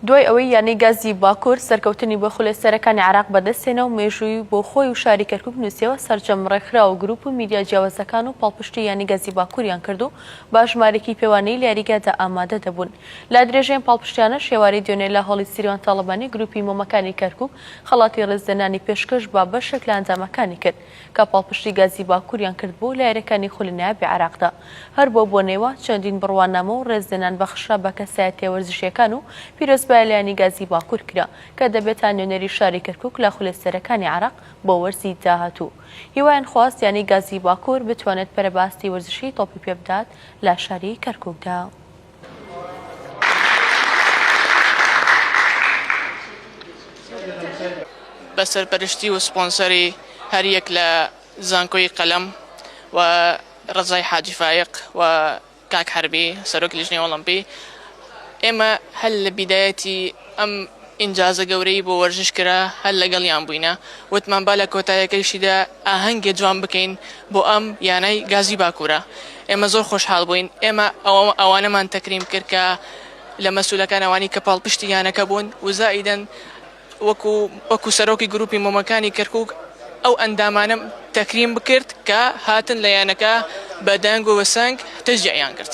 دوای ئەوەی یانەی گازی باکوور سەرکەوتنی بۆ خولێسەرەکانی عێراق بەدەستێنە و مێژووی بۆ خۆی و شاری کەرکووک نووسیەوە سەرجەم ڕێکخراوە و گروپ و میدیا جیاوازەکان و پاڵپشتی یانی گازی باکووریان کردو با ژمارەی پێوانەی لە یاریگادا ئامادە دەبوون. لا درێژەیان پاڵپشتیانە شێوارەی دوێنێ لە هەڵی سیروان تاڵەبانی گروپی مۆمەکانی کەرکووک خەڵاتی ڕێزدەنانی پێشکەش با بەشێک لە ئەنجامەکانی کرد کە پاڵپشتی گازی باکووریان کرد بۆ لە یاریەکانی خولنایابی عێراقدا. هەر بۆ بۆنەوە چەندین بڕوانامە و ڕێزدەنان بەخشرا بە کەسایەتیە وەرزشیەکان و پیرۆزبایەلایانی گازی باکوور کرا کە دەبێتە نوێنەری شاری کەرکووک لە خولێسەرەکانی عێراق بۆ وەرزی داهاتوو. هیوایان خواست یانی گازی باکوور بتوانێت پەرەباستی وەرزشی تۆپی پێ بدات لە شاری کەرکووکدا. بەسەرپەرشتی و سپۆنسەری هەریەک لە زانکۆی قەلەم و ڕەزای حاجی فایق و کاک حەربی سەرۆکی لیژنەی ئۆڵمپی ئێمە هەل لە بیدایەتی ئەم ئینجازە گەورەی بۆ وەرزش کرا هەل لەگەڵیان بووینە وتمان با لە کۆتاییەکەیشیدا ئاهەنگێ جوان بکەین بۆ ئەم یانەی گازی باکوورە. ئێمە زۆر خۆشحاڵ بووین. ئێمە ئەوانەمان تەکریم کرد کە لە مەسئولەکان ئەوانی کە پاڵپشتی یانەکە بوون و زائیدەن وەکو سەرۆکی گروپی مۆمەکانی کەرکووک ئەو ئەندامانە تەکریم بکرد کە هاتن لە یانەکە بە دەنگ و بە سەنگ تەشجیعیان کرد.